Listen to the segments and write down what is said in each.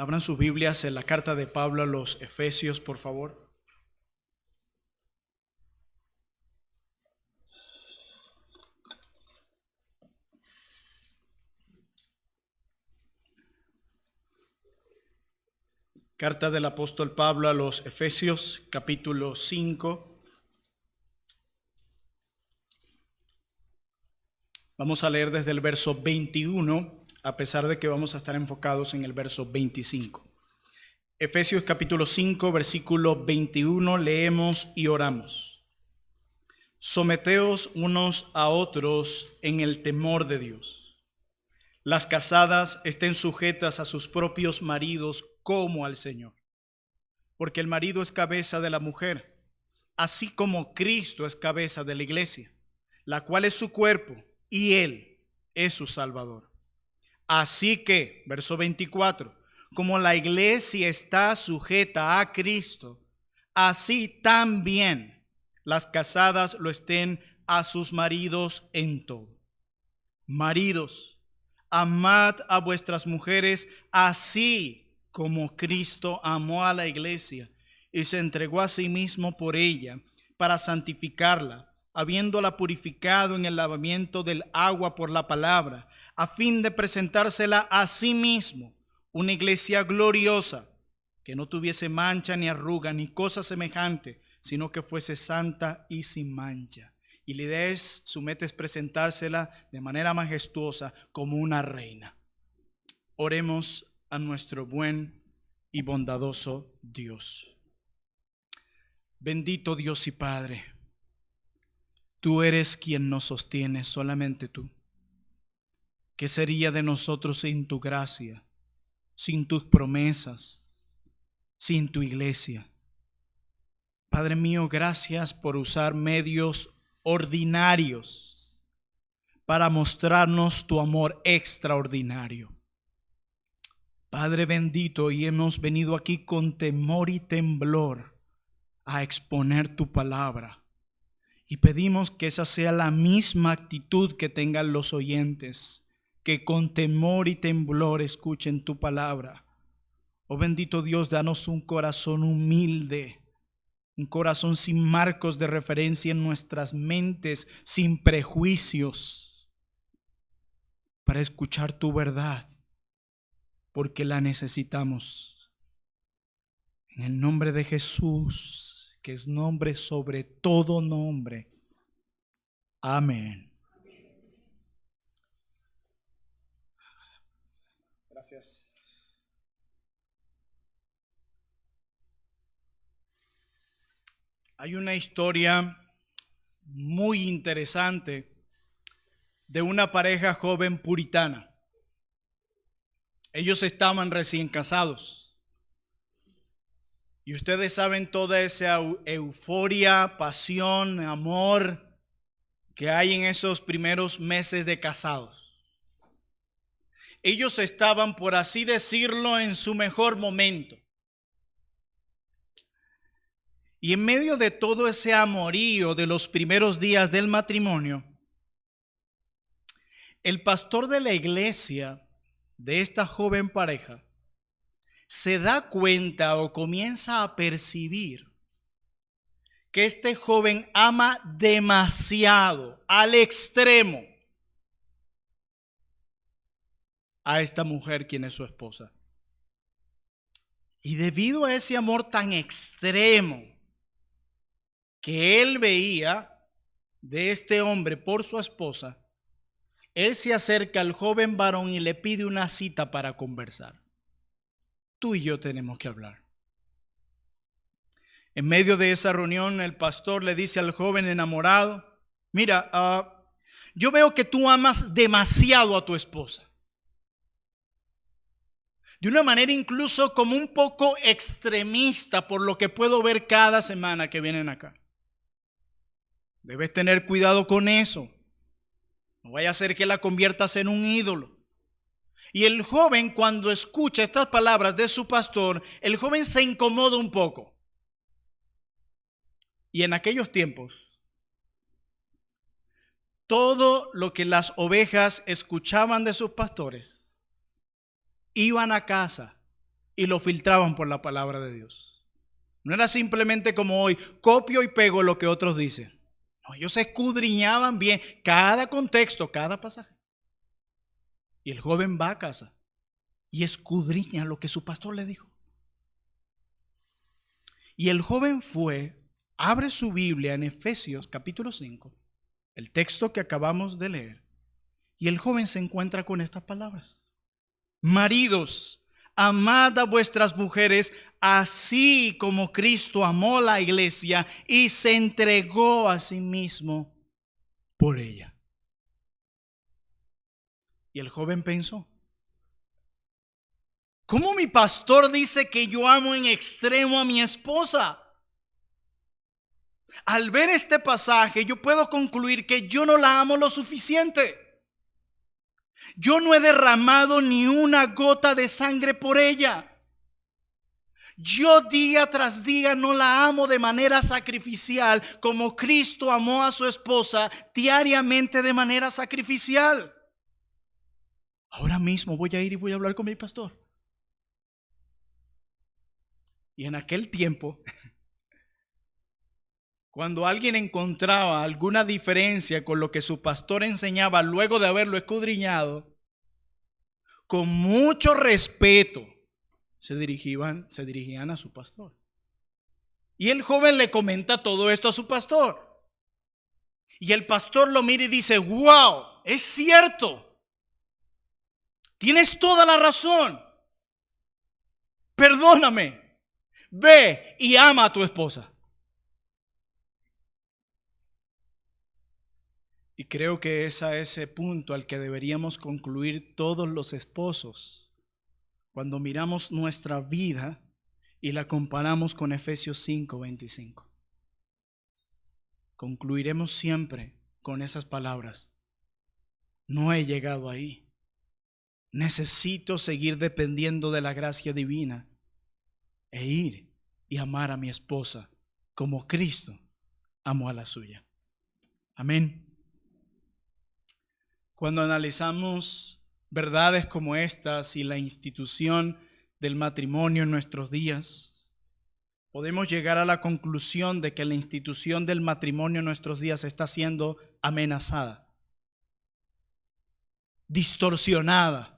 Abran sus Biblias en la carta de Pablo a los Efesios, por favor. Carta del apóstol Pablo a los Efesios, capítulo 5. Vamos a leer desde el verso 21, a pesar de que vamos a estar enfocados en el verso 25. Efesios capítulo 5, versículo 21, leemos y oramos. Someteos unos a otros en el temor de Dios. Las casadas estén sujetas a sus propios maridos como al Señor, porque el marido es cabeza de la mujer, así como Cristo es cabeza de la iglesia, la cual es su cuerpo, y Él es su Salvador. Así que, verso 24, como la iglesia está sujeta a Cristo, así también las casadas lo estén a sus maridos en todo. Maridos, amad a vuestras mujeres así como Cristo amó a la iglesia y se entregó a sí mismo por ella para santificarla, habiéndola purificado en el lavamiento del agua por la palabra, a fin de presentársela a sí mismo, una iglesia gloriosa, que no tuviese mancha ni arruga ni cosa semejante, sino que fuese santa y sin mancha. Y la idea es, su meta es presentársela de manera majestuosa como una reina. Oremos a nuestro buen y bondadoso Dios. Bendito Dios y Padre, tú eres quien nos sostiene, solamente tú. ¿Qué sería de nosotros sin tu gracia, sin tus promesas, sin tu iglesia? Padre mío, gracias por usar medios ordinarios para mostrarnos tu amor extraordinario. Padre bendito, y hemos venido aquí con temor y temblor a exponer tu palabra. Y pedimos que esa sea la misma actitud que tengan los oyentes, que con temor y temblor escuchen tu palabra. Oh bendito Dios, danos un corazón humilde, un corazón sin marcos de referencia en nuestras mentes, sin prejuicios, para escuchar tu verdad, porque la necesitamos. En el nombre de Jesús, que es nombre sobre todo nombre. Amén. Gracias. Hay una historia muy interesante de una pareja joven puritana. Ellos estaban recién casados. Y ustedes saben toda esa euforia, pasión, amor que hay en esos primeros meses de casados. Ellos estaban, por así decirlo, en su mejor momento. Y en medio de todo ese amorío de los primeros días del matrimonio, el pastor de la iglesia de esta joven pareja se da cuenta o comienza a percibir que este joven ama demasiado, al extremo, a esta mujer quien es su esposa. Y debido a ese amor tan extremo que él veía de este hombre por su esposa, él se acerca al joven varón y le pide una cita para conversar. Tú y yo tenemos que hablar. En medio de esa reunión, el pastor le dice al joven enamorado: mira, yo veo que tú amas demasiado a tu esposa. De una manera incluso como un poco extremista, por lo que puedo ver cada semana que vienen acá. Debes tener cuidado con eso. No vaya a ser que la conviertas en un ídolo. Y el joven, cuando escucha estas palabras de su pastor, el joven se incomoda un poco. Y en aquellos tiempos, todo lo que las ovejas escuchaban de sus pastores, iban a casa y lo filtraban por la palabra de Dios. No era simplemente como hoy, copio y pego lo que otros dicen. No, ellos escudriñaban bien cada contexto, cada pasaje. Y el joven va a casa y escudriña lo que su pastor le dijo. Y el joven fue, abre su Biblia en Efesios capítulo 5, el texto que acabamos de leer, y el joven se encuentra con estas palabras: maridos, amad a vuestras mujeres, así como Cristo amó la iglesia y se entregó a sí mismo por ella. Y el joven pensó: ¿cómo mi pastor dice que yo amo en extremo a mi esposa? Al ver este pasaje, yo puedo concluir que yo no la amo lo suficiente. Yo no he derramado ni una gota de sangre por ella. Yo día tras día no la amo de manera sacrificial, como Cristo amó a su esposa diariamente de manera sacrificial. Ahora mismo voy a ir y voy a hablar con mi pastor. Y en aquel tiempo, cuando alguien encontraba alguna diferencia con lo que su pastor enseñaba luego de haberlo escudriñado, con mucho respeto se dirigían a su pastor. Y el joven le comenta todo esto a su pastor. Y el pastor lo mira y dice: wow, es cierto. Tienes toda la razón. Perdóname. Ve y ama a tu esposa. Y creo que es a ese punto al que deberíamos concluir todos los esposos cuando miramos nuestra vida y la comparamos con Efesios 5:25. Concluiremos siempre con esas palabras: no he llegado ahí. Necesito seguir dependiendo de la gracia divina e ir y amar a mi esposa como Cristo amó a la suya. Amén. Cuando analizamos verdades como estas y la institución del matrimonio en nuestros días, podemos llegar a la conclusión de que la institución del matrimonio en nuestros días está siendo amenazada, distorsionada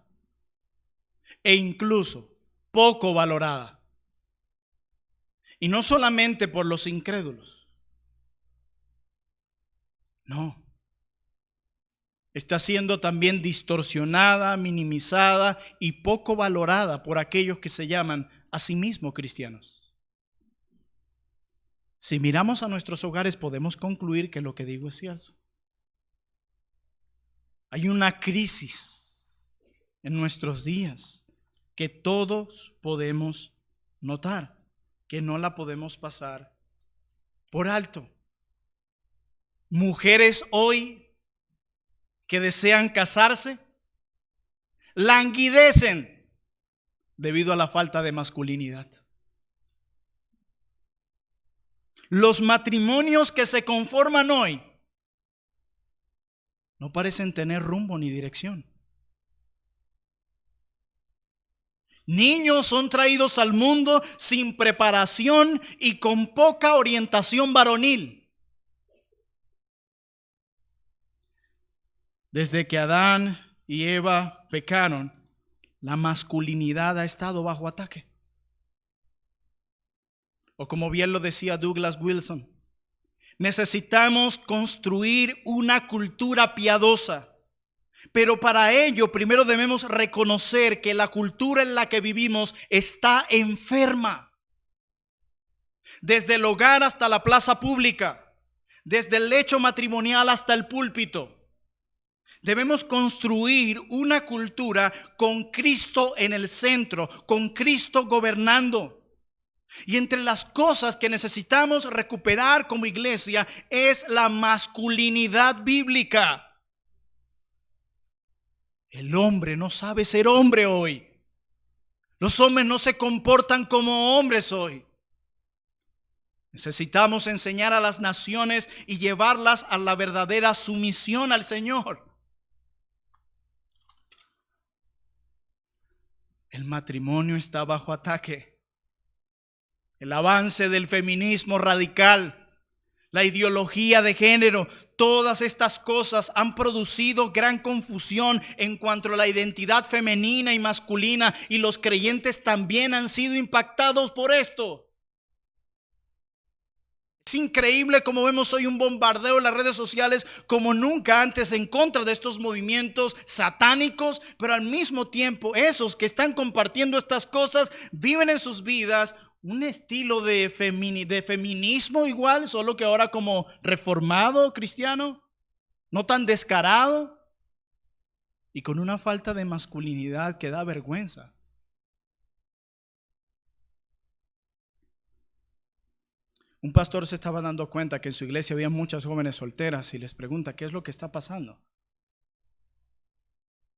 e incluso poco valorada. Y no solamente por los incrédulos. No. Está siendo también distorsionada, minimizada y poco valorada por aquellos que se llaman a sí mismos cristianos. Si miramos a nuestros hogares, podemos concluir que lo que digo es cierto. Hay una crisis en nuestros días que todos podemos notar, que no la podemos pasar por alto. Mujeres hoy que desean casarse languidecen debido a la falta de masculinidad. Los matrimonios que se conforman hoy no parecen tener rumbo ni dirección. Niños son traídos al mundo sin preparación y con poca orientación varonil. Desde que Adán y Eva pecaron, la masculinidad ha estado bajo ataque. O como bien lo decía Douglas Wilson, necesitamos construir una cultura piadosa. Pero para ello primero debemos reconocer que la cultura en la que vivimos está enferma. Desde el hogar hasta la plaza pública, desde el lecho matrimonial hasta el púlpito. Debemos construir una cultura con Cristo en el centro, con Cristo gobernando. Y entre las cosas que necesitamos recuperar como iglesia es la masculinidad bíblica. El hombre no sabe ser hombre hoy. Los hombres no se comportan como hombres hoy. Necesitamos enseñar a las naciones y llevarlas a la verdadera sumisión al Señor. El matrimonio está bajo ataque. El avance del feminismo radical, la ideología de género, todas estas cosas han producido gran confusión en cuanto a la identidad femenina y masculina, y los creyentes también han sido impactados por esto. Es increíble como vemos hoy un bombardeo en las redes sociales como nunca antes en contra de estos movimientos satánicos, pero al mismo tiempo esos que están compartiendo estas cosas viven en sus vidas un estilo de feminismo igual, solo que ahora como reformado cristiano, no tan descarado y con una falta de masculinidad que da vergüenza. Un pastor se estaba dando cuenta que en su iglesia había muchas jóvenes solteras y les pregunta: ¿qué es lo que está pasando?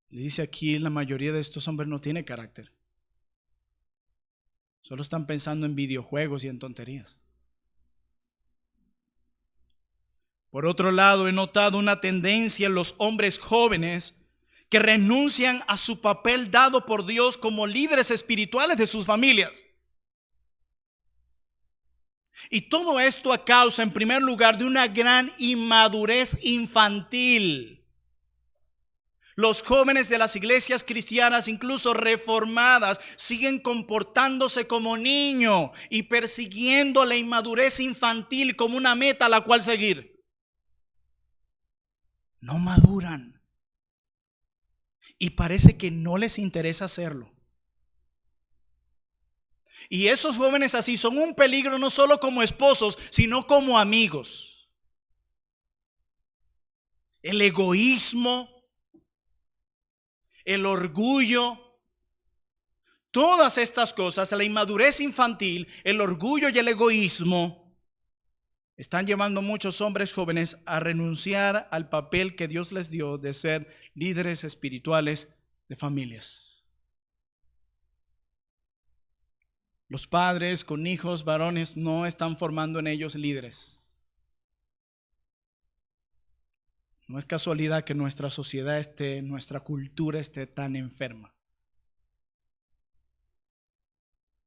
Le dice: aquí la mayoría de estos hombres no tiene carácter. Solo están pensando en videojuegos y en tonterías. Por otro lado, he notado una tendencia en los hombres jóvenes que renuncian a su papel dado por Dios como líderes espirituales de sus familias. Y todo esto a causa, en primer lugar, de una gran inmadurez infantil. Los jóvenes de las iglesias cristianas, incluso reformadas, siguen comportándose como niños y persiguiendo la inmadurez infantil como una meta a la cual seguir. No maduran. Y parece que no les interesa hacerlo. Y esos jóvenes así son un peligro no solo como esposos, sino como amigos. El egoísmo, el orgullo, todas estas cosas, la inmadurez infantil, el orgullo y el egoísmo, están llevando a muchos hombres jóvenes a renunciar al papel que Dios les dio de ser líderes espirituales de familias. Los padres con hijos varones no están formando en ellos líderes. No es casualidad que nuestra sociedad nuestra cultura esté tan enferma.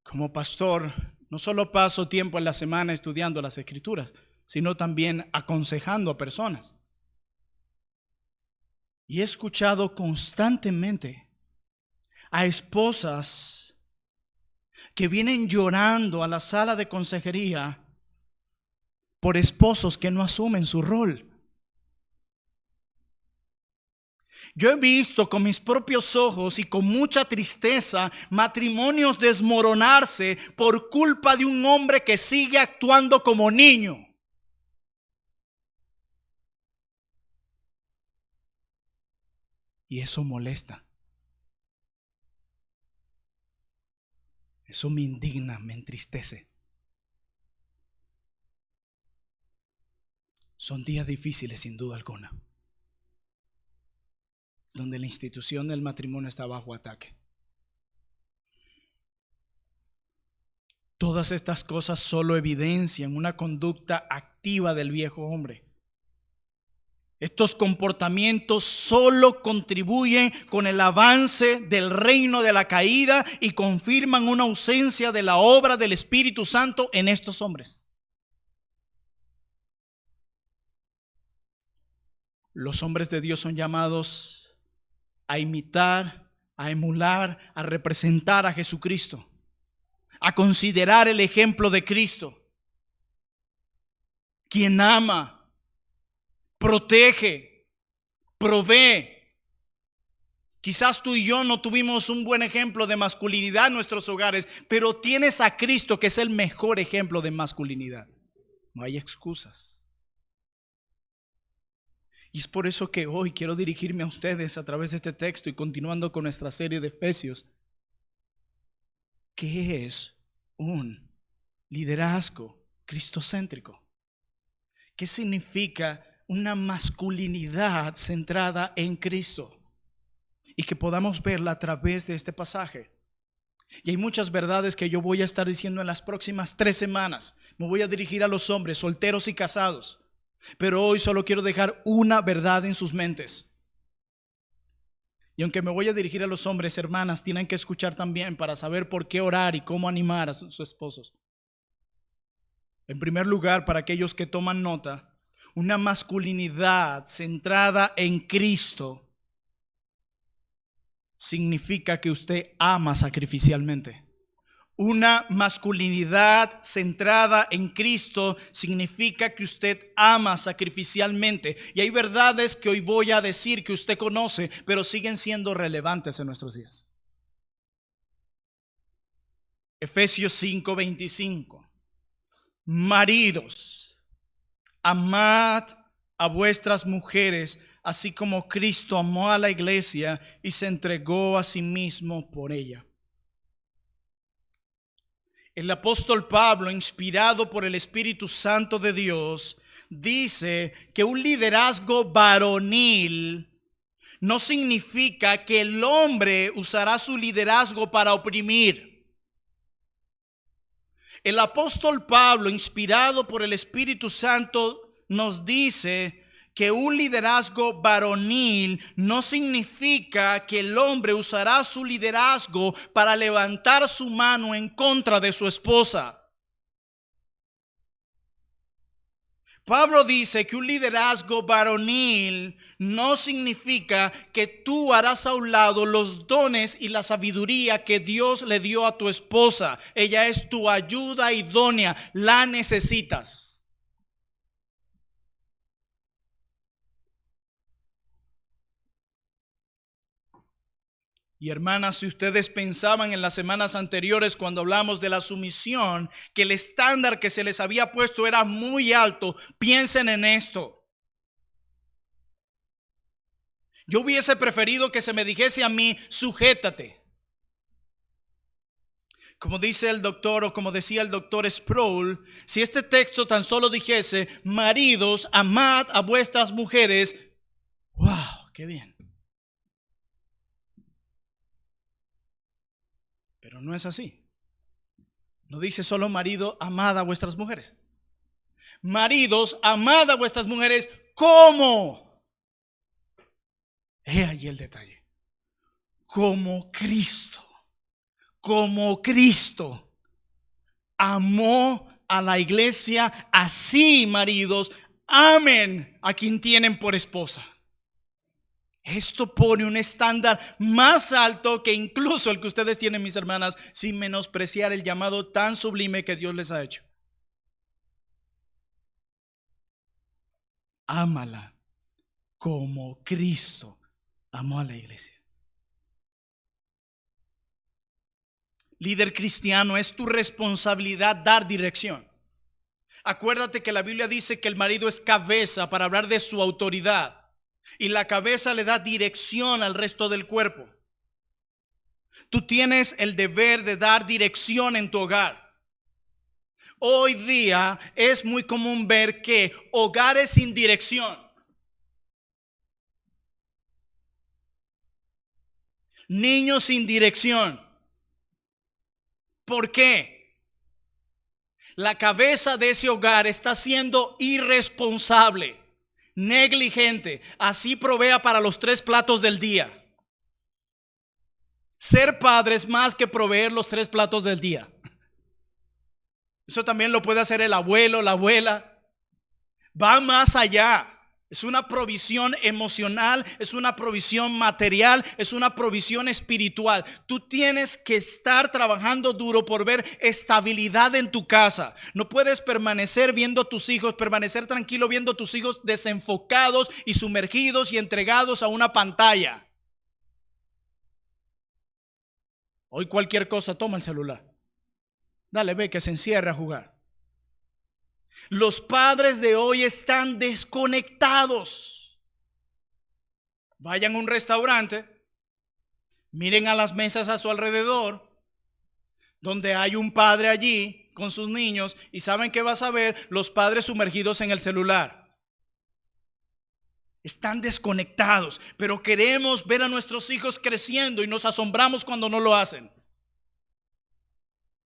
Como pastor, no solo paso tiempo en la semana estudiando las Escrituras, sino también aconsejando a personas. Y he escuchado constantemente a esposas que vienen llorando a la sala de consejería por esposos que no asumen su rol. Yo he visto con mis propios ojos y con mucha tristeza matrimonios desmoronarse por culpa de un hombre que sigue actuando como niño. Y eso molesta. Eso me indigna, me entristece. Son días difíciles sin duda alguna, donde la institución del matrimonio está bajo ataque. Todas estas cosas solo evidencian una conducta activa del viejo hombre. Estos comportamientos solo contribuyen con el avance del reino de la caída y confirman una ausencia de la obra del Espíritu Santo en estos hombres. Los hombres de Dios son llamados a imitar, a emular, a representar a Jesucristo, a considerar el ejemplo de Cristo, quien ama, protege, provee. Quizás tú y yo no tuvimos un buen ejemplo de masculinidad en nuestros hogares, pero tienes a Cristo, que es el mejor ejemplo de masculinidad. No hay excusas. Y es por eso que hoy quiero dirigirme a ustedes a través de este texto y continuando con nuestra serie de Efesios. ¿Qué es un liderazgo cristocéntrico? ¿Qué significa una masculinidad centrada en Cristo? Y que podamos verla a través de este pasaje. Y hay muchas verdades que yo voy a estar diciendo en las próximas 3 semanas. Me voy a dirigir a los hombres solteros y casados, pero hoy solo quiero dejar una verdad en sus mentes. Y aunque me voy a dirigir a los hombres, hermanas, tienen que escuchar también para saber por qué orar y cómo animar a sus esposos. En primer lugar, para aquellos que toman nota, una masculinidad centrada en Cristo significa que usted ama sacrificialmente. Una masculinidad centrada en Cristo significa que usted ama sacrificialmente. Y hay verdades que hoy voy a decir que usted conoce, pero siguen siendo relevantes en nuestros días. Efesios 5:25. Maridos, amad a vuestras mujeres, así como Cristo amó a la iglesia y se entregó a sí mismo por ella. El apóstol Pablo, inspirado por el Espíritu Santo de Dios, dice que un liderazgo varonil no significa que el hombre usará su liderazgo para oprimir. El apóstol Pablo, inspirado por el Espíritu Santo, nos dice que un liderazgo varonil no significa que el hombre usará su liderazgo para levantar su mano en contra de su esposa. Pablo dice que un liderazgo varonil no significa que tú harás a un lado los dones y la sabiduría que Dios le dio a tu esposa. Ella es tu ayuda idónea, la necesitas. Y hermanas, si ustedes pensaban en las semanas anteriores cuando hablamos de la sumisión, que el estándar que se les había puesto era muy alto, piensen en esto. Yo hubiese preferido que se me dijese a mí, sujétate. Como dice el doctor, o como decía el doctor Sproul, si este texto tan solo dijese, maridos, amad a vuestras mujeres, wow, qué bien. Pero no es así. No dice solo marido, amad a vuestras mujeres. Maridos, amad a vuestras mujeres. ¿Cómo? He allí el detalle. Como Cristo amó a la iglesia, así, maridos, amen a quien tienen por esposa. Esto pone un estándar más alto que incluso el que ustedes tienen, mis hermanas, sin menospreciar el llamado tan sublime que Dios les ha hecho. Ámala como Cristo amó a la iglesia. Líder cristiano, es tu responsabilidad dar dirección. Acuérdate que la Biblia dice que el marido es cabeza para hablar de su autoridad. Y la cabeza le da dirección al resto del cuerpo. Tú tienes el deber de dar dirección en tu hogar. Hoy día es muy común ver que hogares sin dirección, niños sin dirección. ¿Por qué? La cabeza de ese hogar está siendo irresponsable, negligente, así provea para los 3 platos del día. Ser padre es más que proveer los 3 platos del día. Eso también lo puede hacer el abuelo, la abuela. Va más allá. Es una provisión emocional, es una provisión material, es una provisión espiritual. Tú tienes que estar trabajando duro por ver estabilidad en tu casa. No puedes permanecer viendo a tus hijos, permanecer tranquilo viendo a tus hijos desenfocados y sumergidos y entregados a una pantalla. Hoy cualquier cosa, toma el celular. Dale, ve que se encierra a jugar. Los padres de hoy están desconectados. Vayan a un restaurante, miren a las mesas a su alrededor, donde hay un padre allí con sus niños, y ¿saben qué vas a ver? Los padres sumergidos en el celular. Están desconectados, pero queremos ver a nuestros hijos creciendo y nos asombramos cuando no lo hacen.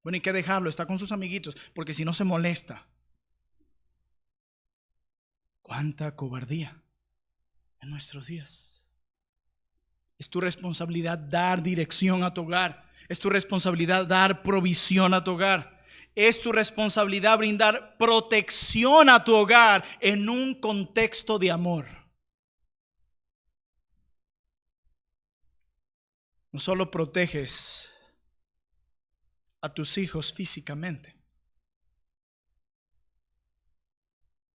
Bueno, hay que dejarlo, está con sus amiguitos, porque si no se molesta. Cuánta cobardía en nuestros días. Es tu responsabilidad dar dirección a tu hogar. Es tu responsabilidad dar provisión a tu hogar. Es tu responsabilidad brindar protección a tu hogar en un contexto de amor. No solo proteges a tus hijos físicamente.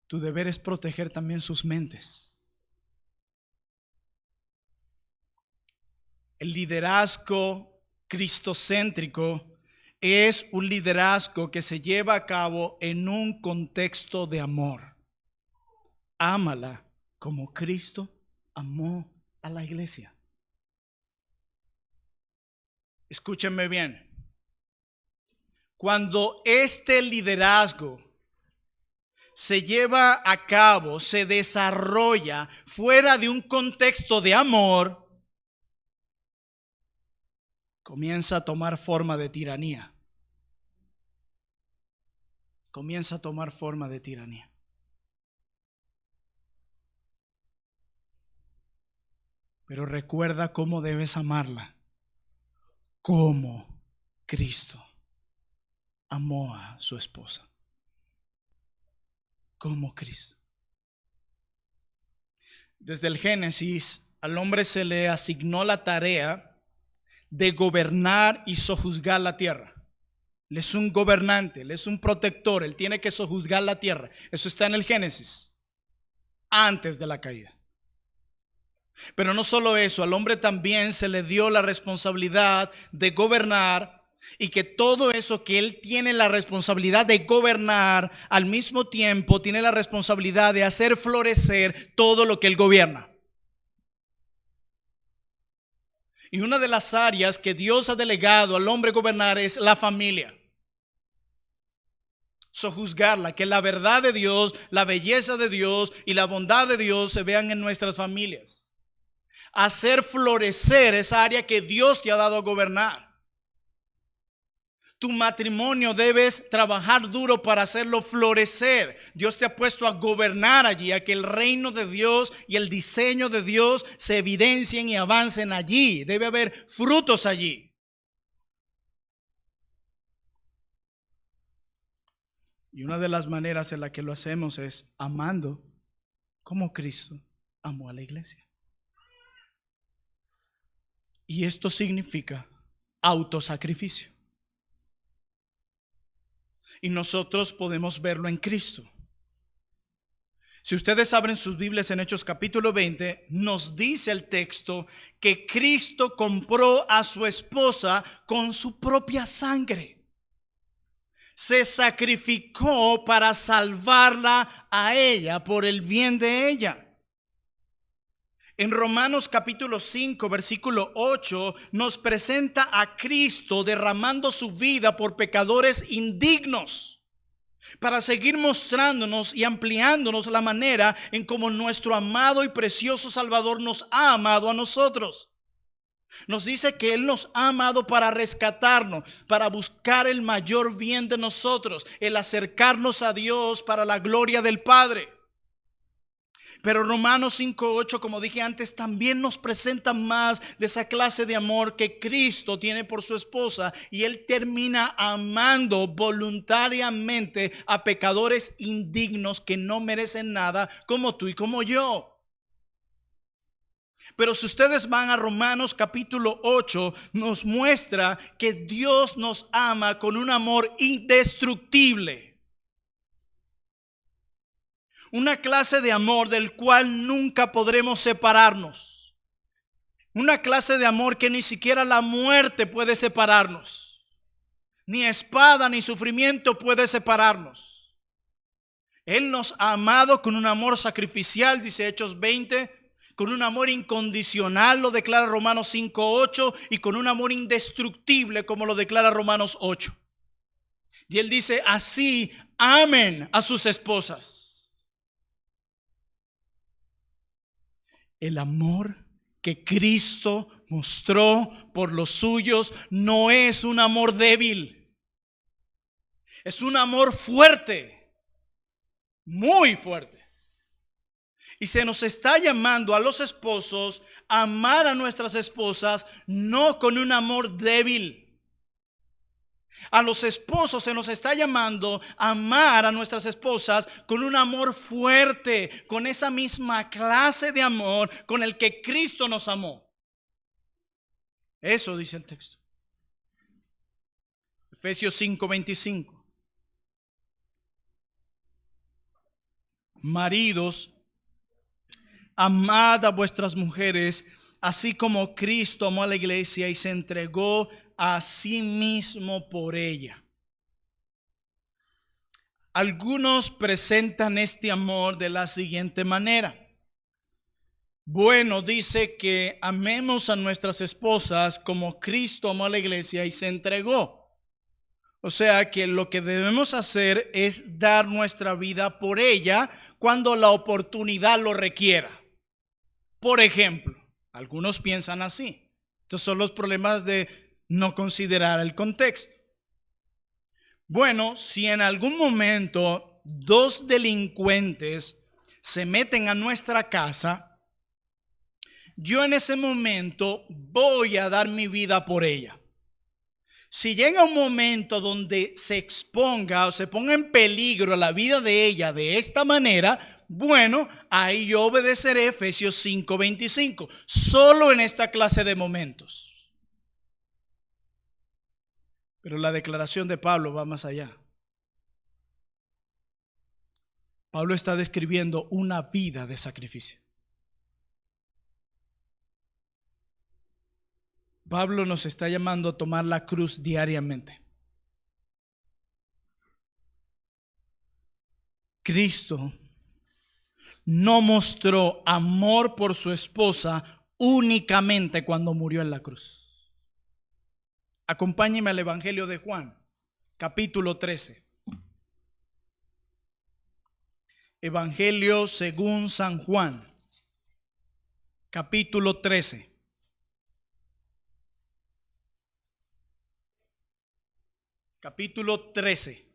Tu deber es proteger también sus mentes. El liderazgo cristocéntrico es un liderazgo que se lleva a cabo en un contexto de amor. Ámala como Cristo amó a la iglesia. Escúchenme bien. Cuando este liderazgo se lleva a cabo, se desarrolla fuera de un contexto de amor, comienza a tomar forma de tiranía. Comienza a tomar forma de tiranía. Pero recuerda cómo debes amarla. Como Cristo amó a su esposa. Como Cristo. Desde el Génesis, al hombre se le asignó la tarea de gobernar y sojuzgar la tierra. Él es un gobernante, él es un protector, él tiene que sojuzgar la tierra. Eso está en el Génesis, antes de la caída. Pero no solo eso, al hombre también se le dio la responsabilidad de gobernar, y que todo eso que él tiene la responsabilidad de gobernar, al mismo tiempo tiene la responsabilidad de hacer florecer todo lo que él gobierna. Y una de las áreas que Dios ha delegado al hombre gobernar es la familia. Sojuzgarla, que la verdad de Dios, la belleza de Dios y la bondad de Dios se vean en nuestras familias. Hacer florecer esa área que Dios te ha dado a gobernar. Tu matrimonio debes trabajar duro para hacerlo florecer. Dios te ha puesto a gobernar allí, a que el reino de Dios y el diseño de Dios se evidencien y avancen allí. Debe haber frutos allí. Y una de las maneras en la que lo hacemos es amando como Cristo amó a la iglesia. Y esto significa autosacrificio. Y nosotros podemos verlo en Cristo. Si ustedes abren sus Biblias en Hechos capítulo 20, nos dice el texto que Cristo compró a su esposa con su propia sangre. Se sacrificó para salvarla a ella por el bien de ella. En Romanos capítulo 5, versículo 8, nos presenta a Cristo derramando su vida por pecadores indignos, para seguir mostrándonos y ampliándonos la manera en cómo nuestro amado y precioso Salvador nos ha amado a nosotros. Nos dice que Él nos ha amado para rescatarnos, para buscar el mayor bien de nosotros, el acercarnos a Dios para la gloria del Padre. Pero Romanos 5:8, como dije antes, también nos presenta más de esa clase de amor que Cristo tiene por su esposa, y Él termina amando voluntariamente a pecadores indignos que no merecen nada, como tú y como yo. Pero si ustedes van a Romanos capítulo 8, nos muestra que Dios nos ama con un amor indestructible. Una clase de amor del cual nunca podremos separarnos. Una clase de amor que ni siquiera la muerte puede separarnos. Ni espada ni sufrimiento puede separarnos. Él nos ha amado con un amor sacrificial, dice Hechos 20, con un amor incondicional, lo declara Romanos 5:8, y con un amor indestructible, como lo declara Romanos 8. Y Él dice, así amen a sus esposas. El amor que Cristo mostró por los suyos no es un amor débil. Es un amor fuerte, muy fuerte. Y se nos está llamando a los esposos a amar a nuestras esposas no con un amor débil. A los esposos se nos está llamando a amar a nuestras esposas con un amor fuerte, con esa misma clase de amor con el que Cristo nos amó. Eso dice el texto. Efesios 5:25. Maridos, amad a vuestras mujeres, así como Cristo amó a la iglesia y se entregó a sí mismo por ella. Algunos presentan este amor de la siguiente manera. Bueno, dice que amemos a nuestras esposas como Cristo amó a la iglesia y se entregó. O sea que lo que debemos hacer es dar nuestra vida por ella cuando la oportunidad lo requiera. Por ejemplo, algunos piensan así. Estos son los problemas de no considerar el contexto. Bueno, si en algún momento dos delincuentes se meten a nuestra casa, yo en ese momento voy a dar mi vida por ella. Si llega un momento donde se exponga o se ponga en peligro la vida de ella de esta manera, bueno, ahí yo obedeceré Efesios 5:25, solo en esta clase de momentos. Pero la declaración de Pablo va más allá. Pablo está describiendo una vida de sacrificio. Pablo nos está llamando a tomar la cruz diariamente. Cristo no mostró amor por su esposa únicamente cuando murió en la cruz. Acompáñeme al Evangelio de Juan, capítulo 13. Evangelio según San Juan, capítulo 13. Capítulo 13.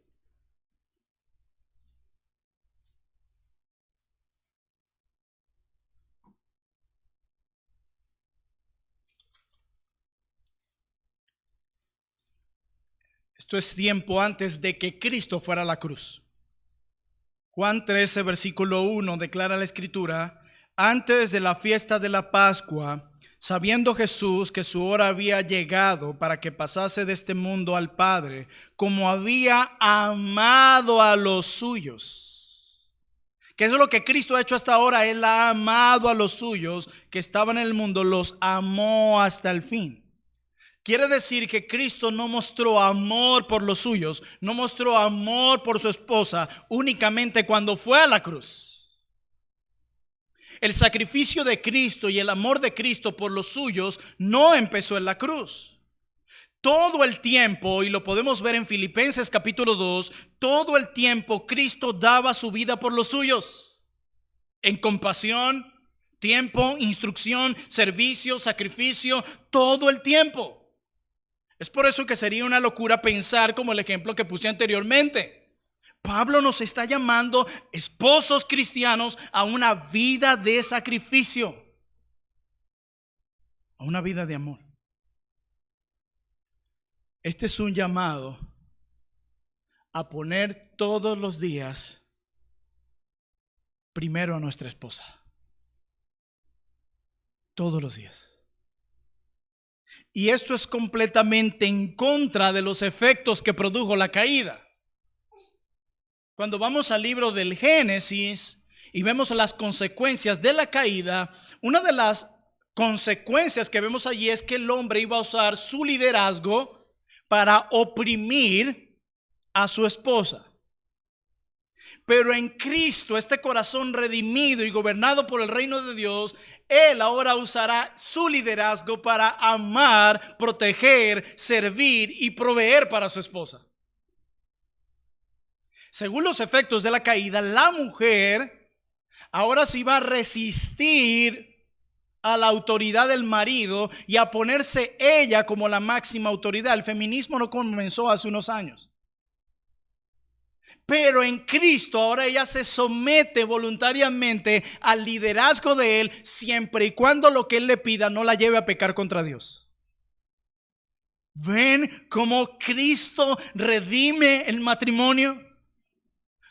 Esto es tiempo antes de que Cristo fuera a la cruz. Juan 13, versículo 1 declara la escritura: antes de la fiesta de la Pascua, sabiendo Jesús que su hora había llegado para que pasase de este mundo al Padre, como había amado a los suyos. Que eso es lo que Cristo ha hecho hasta ahora. Él ha amado a los suyos que estaban en el mundo, los amó hasta el fin. Quiere decir que Cristo no mostró amor por los suyos, no mostró amor por su esposa únicamente cuando fue a la cruz. El sacrificio de Cristo y el amor de Cristo por los suyos no empezó en la cruz. Todo el tiempo, y lo podemos ver en Filipenses capítulo 2, todo el tiempo Cristo daba su vida por los suyos. En compasión, tiempo, instrucción, servicio, sacrificio, todo el tiempo. Es por eso que sería una locura pensar como el ejemplo que puse anteriormente. Pablo nos está llamando, esposos cristianos, a una vida de sacrificio, a una vida de amor. Este es un llamado a poner todos los días primero a nuestra esposa. Todos los días. Y esto es completamente en contra de los efectos que produjo la caída. Cuando vamos al libro del Génesis y vemos las consecuencias de la caída, una de las consecuencias que vemos allí es que el hombre iba a usar su liderazgo para oprimir a su esposa. Pero en Cristo, este corazón redimido y gobernado por el reino de Dios, Él ahora usará su liderazgo para amar, proteger, servir y proveer para su esposa. Según los efectos de la caída, la mujer ahora sí va a resistir a la autoridad del marido y a ponerse ella como la máxima autoridad. El feminismo no comenzó hace unos años. Pero en Cristo ahora ella se somete voluntariamente al liderazgo de Él, siempre y cuando lo que Él le pida no la lleve a pecar contra Dios. ¿Ven cómo Cristo redime el matrimonio?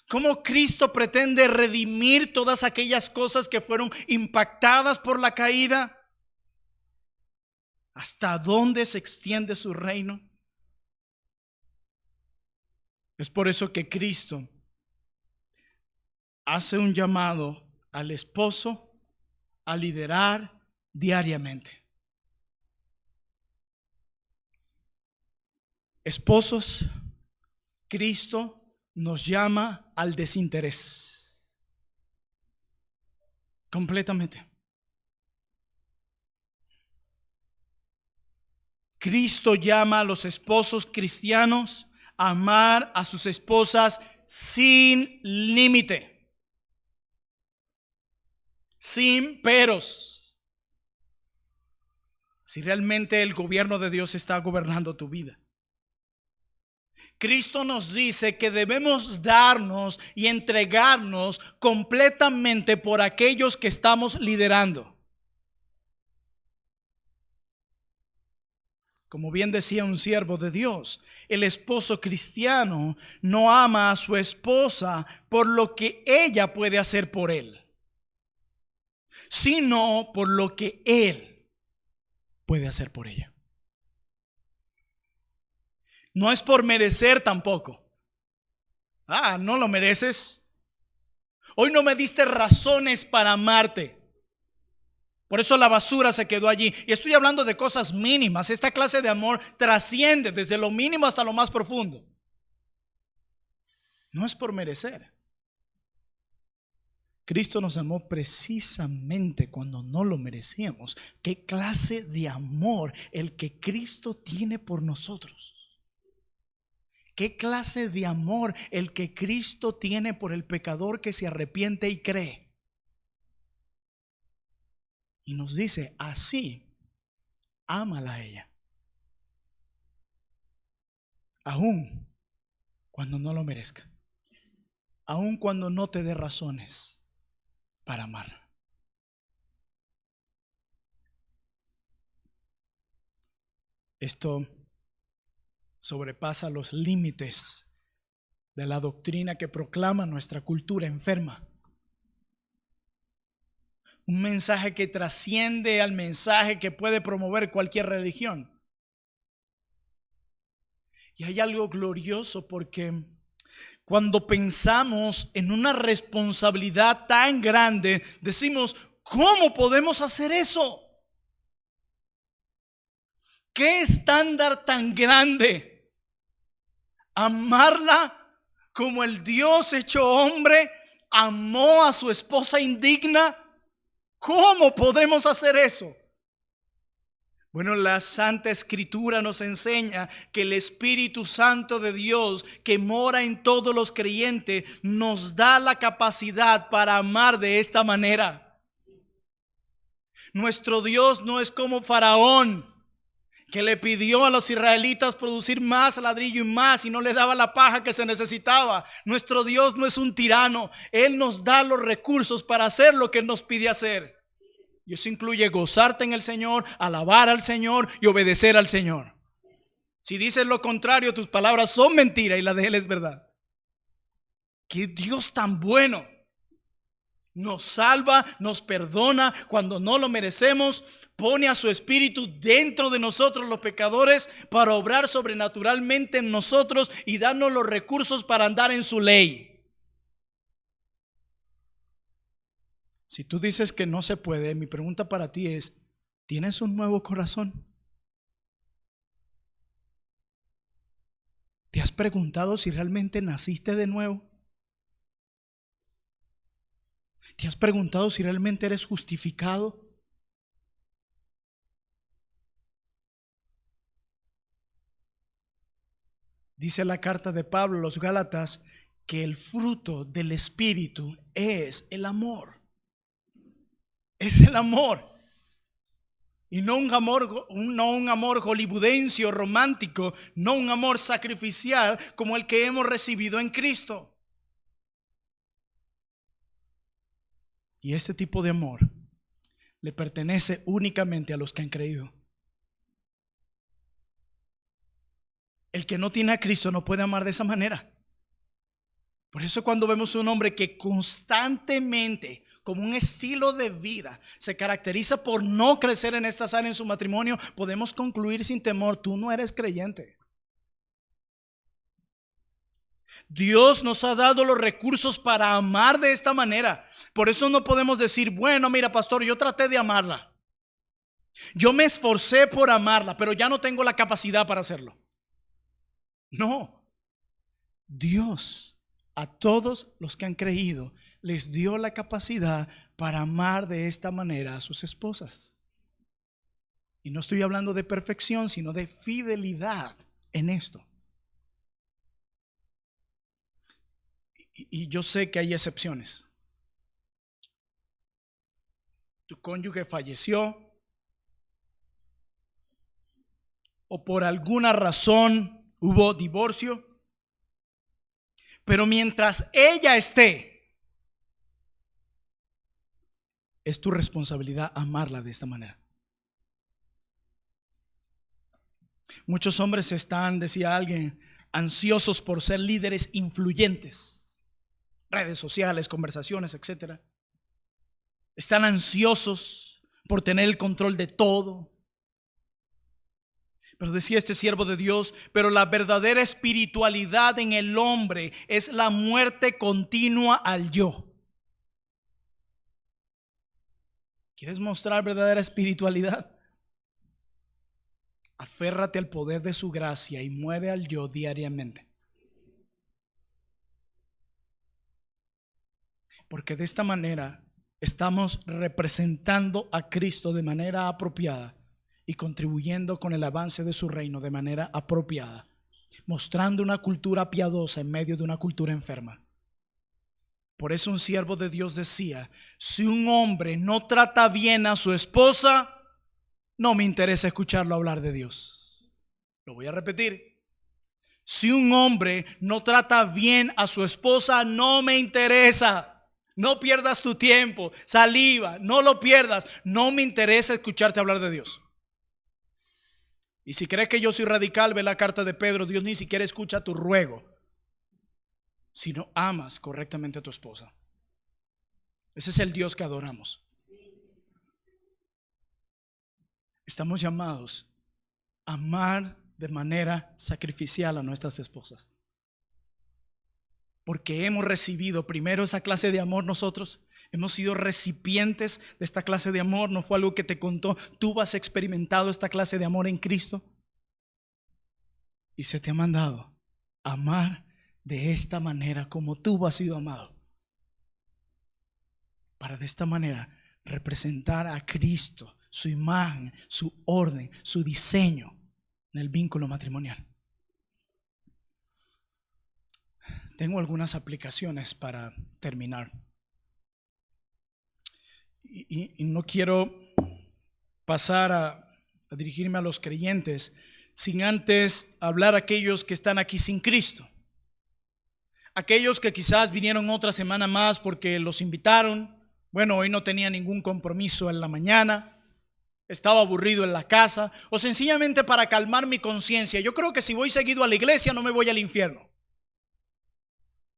¿Cómo Cristo pretende redimir todas aquellas cosas que fueron impactadas por la caída? ¿Hasta dónde se extiende su reino? Es por eso que Cristo hace un llamado al esposo a liderar diariamente. Esposos, Cristo nos llama al desinterés. Completamente. Cristo llama a los esposos cristianos a amar a sus esposas sin límite, sin peros. Si realmente el gobierno de Dios está gobernando tu vida. Cristo nos dice que debemos darnos y entregarnos completamente por aquellos que estamos liderando. Como bien decía un siervo de Dios, el esposo cristiano no ama a su esposa por lo que ella puede hacer por él, sino por lo que él puede hacer por ella. No es por merecer tampoco. No lo mereces. Hoy no me diste razones para amarte. Por eso la basura se quedó allí. Y estoy hablando de cosas mínimas. Esta clase de amor trasciende desde lo mínimo hasta lo más profundo. No es por merecer. Cristo nos amó precisamente cuando no lo merecíamos. ¿Qué clase de amor el que Cristo tiene por nosotros? ¿Qué clase de amor el que Cristo tiene por el pecador que se arrepiente y cree? Y nos dice, así, ámala a ella. Aún cuando no lo merezca. Aún cuando no te dé razones para amar. Esto sobrepasa los límites de la doctrina que proclama nuestra cultura enferma. Un mensaje que trasciende al mensaje que puede promover cualquier religión. Y hay algo glorioso porque cuando pensamos en una responsabilidad tan grande, decimos, ¿cómo podemos hacer eso? ¿Qué estándar tan grande? Amarla como el Dios hecho hombre amó a su esposa indigna. ¿Cómo podemos hacer eso? Bueno, la Santa Escritura nos enseña que el Espíritu Santo de Dios que mora en todos los creyentes nos da la capacidad para amar de esta manera. Nuestro Dios no es como Faraón, que le pidió a los israelitas producir más ladrillo y más y no le daba la paja que se necesitaba. Nuestro Dios no es un tirano. Él nos da los recursos para hacer lo que Él nos pide hacer. Y eso incluye gozarte en el Señor, alabar al Señor y obedecer al Señor. Si dices lo contrario, tus palabras son mentira y la de Él es verdad. ¡Qué Dios tan bueno! Nos salva, nos perdona cuando no lo merecemos, pone a su Espíritu dentro de nosotros los pecadores para obrar sobrenaturalmente en nosotros y darnos los recursos para andar en su ley. Si tú dices que no se puede, mi pregunta para ti es, ¿tienes un nuevo corazón? ¿Te has preguntado si realmente naciste de nuevo? ¿Te has preguntado si realmente eres justificado? Dice la carta de Pablo a los Gálatas que el fruto del Espíritu es el amor. Es el amor. Y no un amor hollywoodense o romántico, no un amor sacrificial como el que hemos recibido en Cristo. Y este tipo de amor le pertenece únicamente a los que han creído. El que no tiene a Cristo no puede amar de esa manera. Por eso cuando vemos un hombre que constantemente, como un estilo de vida, se caracteriza por no crecer en estas áreas en su matrimonio, podemos concluir sin temor: tú no eres creyente. Dios nos ha dado los recursos para amar de esta manera. Por eso no podemos decir: bueno, mira, pastor, yo traté de amarla, yo me esforcé por amarla, pero ya no tengo la capacidad para hacerlo. No, Dios a todos los que han creído les dio la capacidad para amar de esta manera a sus esposas. Y no estoy hablando de perfección, sino de fidelidad en esto. Y yo sé que hay excepciones. Tu cónyuge falleció, o por alguna razón hubo divorcio, pero mientras ella esté, es tu responsabilidad amarla de esta manera. Muchos hombres están, decía alguien, ansiosos por ser líderes influyentes, redes sociales, conversaciones, etcétera. Están ansiosos por tener el control de todo. Pero decía este siervo de Dios: pero la verdadera espiritualidad en el hombre es la muerte continua al yo. ¿Quieres mostrar verdadera espiritualidad? Aférrate al poder de su gracia y muere al yo diariamente. Porque de esta manera estamos representando a Cristo de manera apropiada y contribuyendo con el avance de su reino de manera apropiada, mostrando una cultura piadosa en medio de una cultura enferma. Por eso un siervo de Dios decía: si un hombre no trata bien a su esposa, no me interesa escucharlo hablar de Dios. Lo voy a repetir: si un hombre no trata bien a su esposa, no me interesa. No pierdas tu tiempo, saliva, no lo pierdas. No me interesa escucharte hablar de Dios. Y si crees que yo soy radical, ve la carta de Pedro. Dios ni siquiera escucha tu ruego si no amas correctamente a tu esposa. Ese es el Dios que adoramos. Estamos llamados a amar de manera sacrificial a nuestras esposas, porque hemos recibido primero esa clase de amor. Nosotros hemos sido recipientes de esta clase de amor. No fue algo que te contó. Tú has experimentado esta clase de amor en Cristo y se te ha mandado a amar de esta manera como tú has sido amado, para de esta manera representar a Cristo, su imagen, su orden, su diseño en el vínculo matrimonial. Tengo algunas aplicaciones para terminar. Y no quiero pasar a dirigirme a los creyentes sin antes hablar a aquellos que están aquí sin Cristo. Aquellos que quizás vinieron otra semana más porque los invitaron. Bueno, hoy no tenía ningún compromiso en la mañana, estaba aburrido en la casa, o sencillamente para calmar mi conciencia. Yo creo que si voy seguido a la iglesia no me voy al infierno.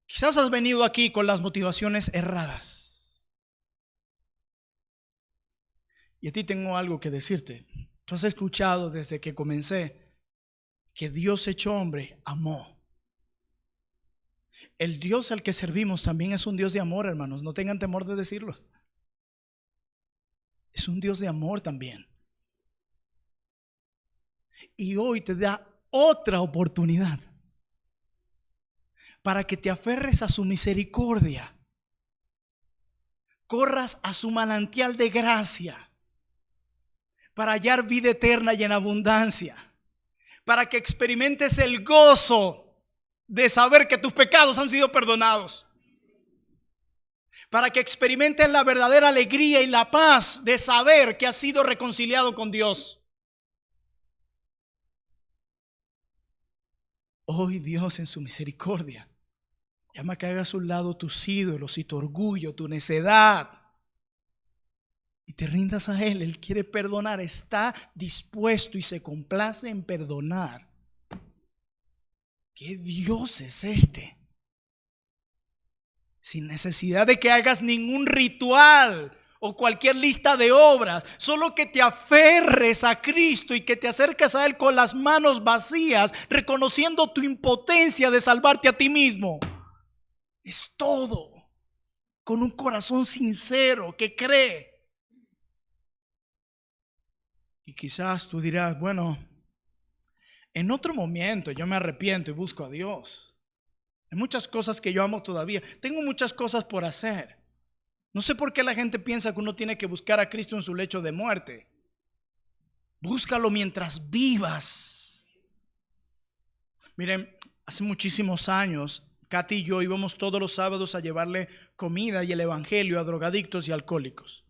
Quizás has venido aquí con las motivaciones erradas. Y a ti tengo algo que decirte. Tú has escuchado desde que comencé que Dios hecho hombre amó. El Dios al que servimos también es un Dios de amor, hermanos. No tengan temor de decirlo. Es un Dios de amor también. Y hoy te da otra oportunidad para que te aferres a su misericordia, corras a su manantial de gracia para hallar vida eterna y en abundancia, para que experimentes el gozo de saber que tus pecados han sido perdonados, para que experimentes la verdadera alegría y la paz de saber que has sido reconciliado con Dios. Hoy Dios en su misericordia llama que hagas a un lado tus ídolos y tu orgullo, tu necedad, y te rindas a Él. Él quiere perdonar, está dispuesto y se complace en perdonar. ¿Qué Dios es este? Sin necesidad de que hagas ningún ritual o cualquier lista de obras, solo que te aferres a Cristo y que te acerques a Él con las manos vacías, reconociendo tu impotencia de salvarte a ti mismo. Es todo. Con un corazón sincero que cree. Y quizás tú dirás, bueno, en otro momento yo me arrepiento y busco a Dios. Hay muchas cosas que yo amo todavía. Tengo muchas cosas por hacer. No sé por qué la gente piensa que uno tiene que buscar a Cristo en su lecho de muerte. Búscalo mientras vivas. Miren, hace muchísimos años, Katy y yo íbamos todos los sábados a llevarle comida y el evangelio a drogadictos y alcohólicos.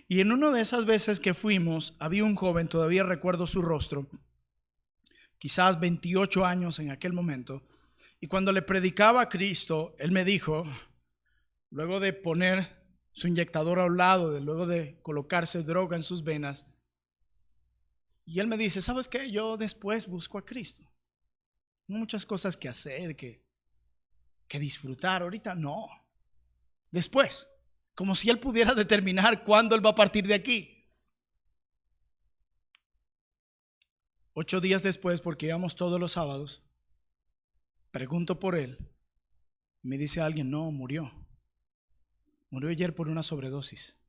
Y en una de esas veces que fuimos, había un joven, todavía recuerdo su rostro, quizás 28 años en aquel momento. Y cuando le predicaba a Cristo, él me dijo, luego de poner su inyectador a un lado, luego de colocarse droga en sus venas, y él me dice, ¿sabes qué? Yo después busco a Cristo. Tengo muchas cosas que hacer, que disfrutar. Ahorita no. Después. Como si él pudiera determinar cuándo él va a partir de aquí. 8 días después, porque íbamos todos los sábados, pregunto por él. Me dice alguien, no, murió. Murió ayer por una sobredosis.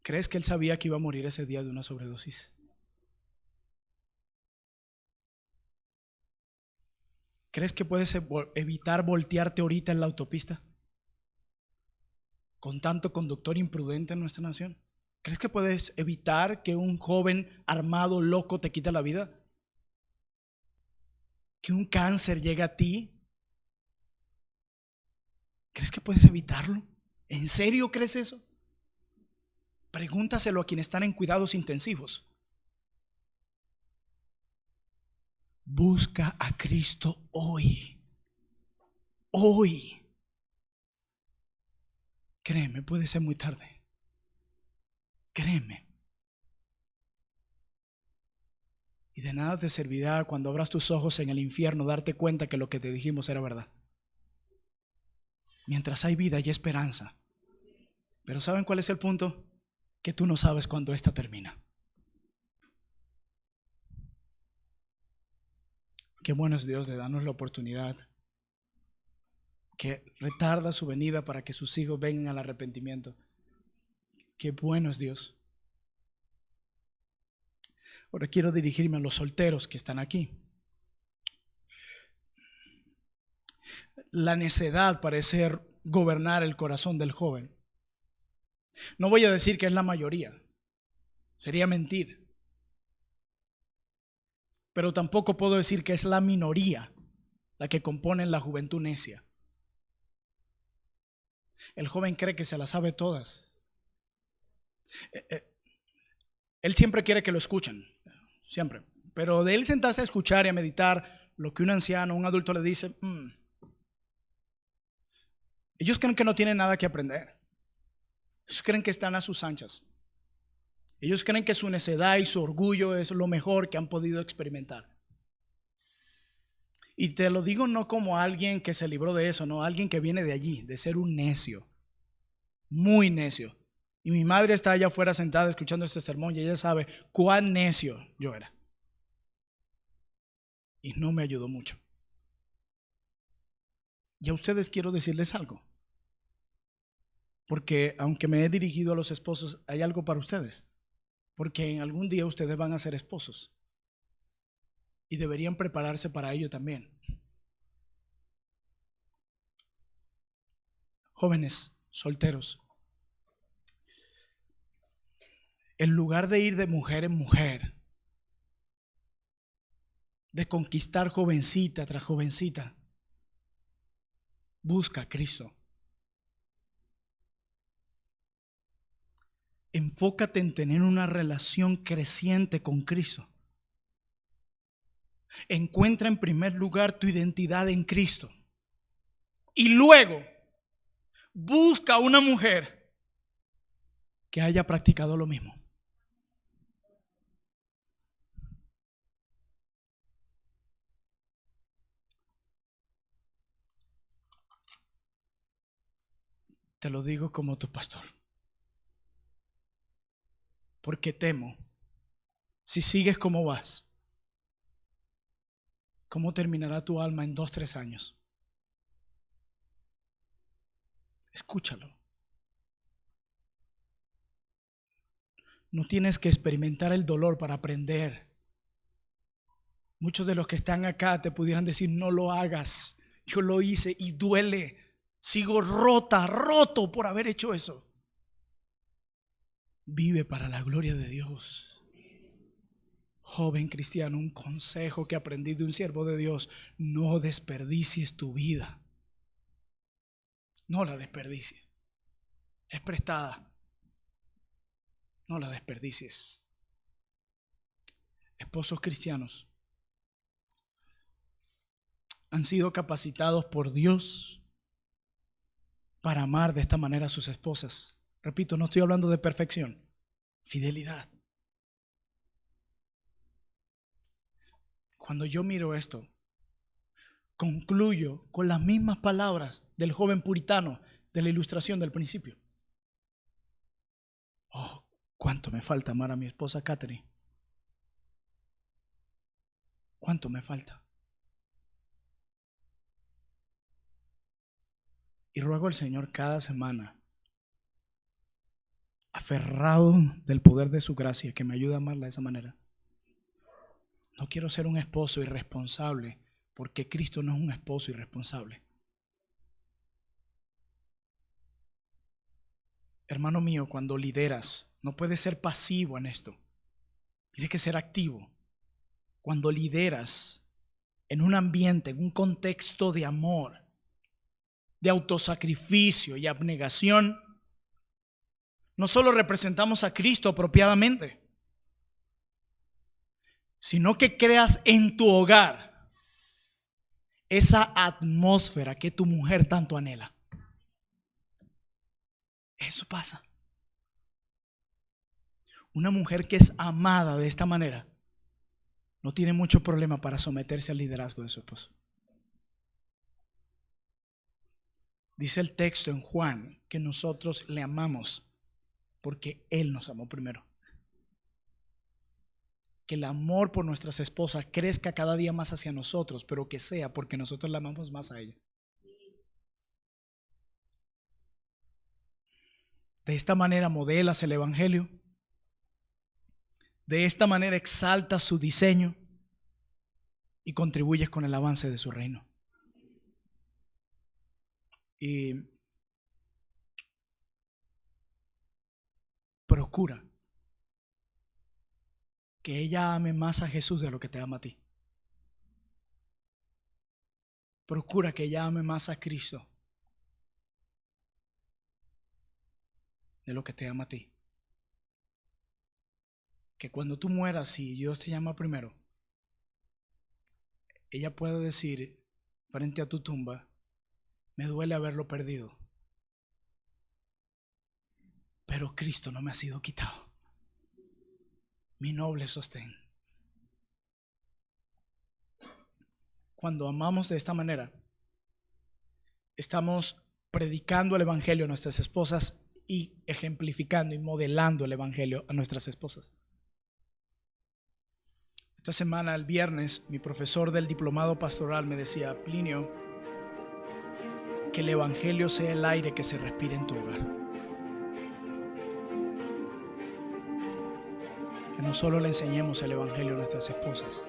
¿Crees que él sabía que iba a morir ese día de una sobredosis? ¿Crees que puedes evitar voltearte ahorita en la autopista? Con tanto conductor imprudente en nuestra nación. ¿Crees que puedes evitar que un joven armado loco te quite la vida? ¿Que un cáncer llegue a ti? ¿Crees que puedes evitarlo? ¿En serio crees eso? Pregúntaselo a quienes están en cuidados intensivos. Busca a Cristo hoy. Hoy. Créeme, puede ser muy tarde. Créeme. Y de nada te servirá cuando abras tus ojos en el infierno darte cuenta que lo que te dijimos era verdad. Mientras hay vida hay esperanza. Pero ¿saben cuál es el punto? Que tú no sabes cuándo esta termina. Qué bueno es Dios de darnos la oportunidad, que retarda su venida para que sus hijos vengan al arrepentimiento. Qué bueno es Dios. Ahora quiero dirigirme a los solteros que están aquí. La necedad parece gobernar el corazón del joven. No voy a decir que es la mayoría, sería mentir. Pero tampoco puedo decir que es la minoría la que compone la juventud necia. El joven cree que se las sabe todas. Él siempre quiere que lo escuchen, siempre. Pero de él sentarse a escuchar y a meditar lo que un anciano, un adulto le dice, ellos creen que no tienen nada que aprender. Ellos creen que están a sus anchas. Ellos creen que su necedad y su orgullo es lo mejor que han podido experimentar. Y te lo digo no como alguien que se libró de eso, no, alguien que viene de allí, de ser un necio, muy necio. Y mi madre está allá afuera sentada escuchando este sermón y ella sabe cuán necio yo era. Y no me ayudó mucho. Y a ustedes quiero decirles algo. Porque aunque me he dirigido a los esposos, hay algo para ustedes. Porque en algún día ustedes van a ser esposos. Y deberían prepararse para ello también. Jóvenes, solteros. En lugar de ir de mujer en mujer, de conquistar jovencita tras jovencita, busca a Cristo. Enfócate en tener una relación creciente con Cristo. Encuentra en primer lugar tu identidad en Cristo. Y luego busca una mujer que haya practicado lo mismo. Te lo digo como tu pastor, porque temo, si sigues como vas, ¿cómo terminará tu alma en 2-3 años? Escúchalo. No tienes que experimentar el dolor para aprender. Muchos de los que están acá te pudieran decir: no lo hagas. Yo lo hice y duele. Sigo roto por haber hecho eso. Vive para la gloria de Dios. Joven cristiano, un consejo que aprendí de un siervo de Dios: no desperdicies tu vida. No la desperdicies. Es prestada. No la desperdicies. Esposos cristianos han sido capacitados por Dios para amar de esta manera a sus esposas. Repito, no estoy hablando de perfección, fidelidad. Cuando yo miro esto, concluyo con las mismas palabras del joven puritano de la ilustración del principio. Oh, cuánto me falta amar a mi esposa Catherine. Cuánto me falta. Y ruego al Señor cada semana, aferrado del poder de su gracia, que me ayude a amarla de esa manera. No quiero ser un esposo irresponsable, porque Cristo no es un esposo irresponsable. Hermano mío, cuando lideras, no puedes ser pasivo en esto. Tienes que ser activo. Cuando lideras en un ambiente, en un contexto de amor, de autosacrificio y abnegación, no solo representamos a Cristo apropiadamente, sino que creas en tu hogar esa atmósfera que tu mujer tanto anhela. Eso pasa. Una mujer que es amada de esta manera no tiene mucho problema para someterse al liderazgo de su esposo. Dice el texto en Juan que nosotros le amamos porque Él nos amó primero. Que el amor por nuestras esposas crezca cada día más hacia nosotros, pero que sea porque nosotros la amamos más a ella. De esta manera modelas el evangelio. De esta manera exaltas su diseño y contribuyes con el avance de su reino. Y procura que ella ame más a Jesús de lo que te ama a ti. Procura que ella ame más a Cristo de lo que te ama a ti. Que cuando tú mueras y Dios te llama primero, ella pueda decir frente a tu tumba: me duele haberlo perdido, pero Cristo no me ha sido quitado, mi noble sostén. Cuando amamos de esta manera, estamos predicando el evangelio a nuestras esposas y ejemplificando y modelando el evangelio a nuestras esposas. Esta semana, el viernes, mi profesor del diplomado pastoral me decía: Plinio, que el evangelio sea el aire que se respire en tu hogar. Que no solo le enseñemos el evangelio a nuestras esposas,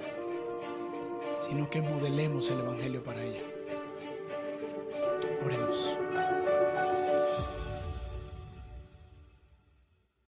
sino que modelemos el evangelio para ellas. Oremos.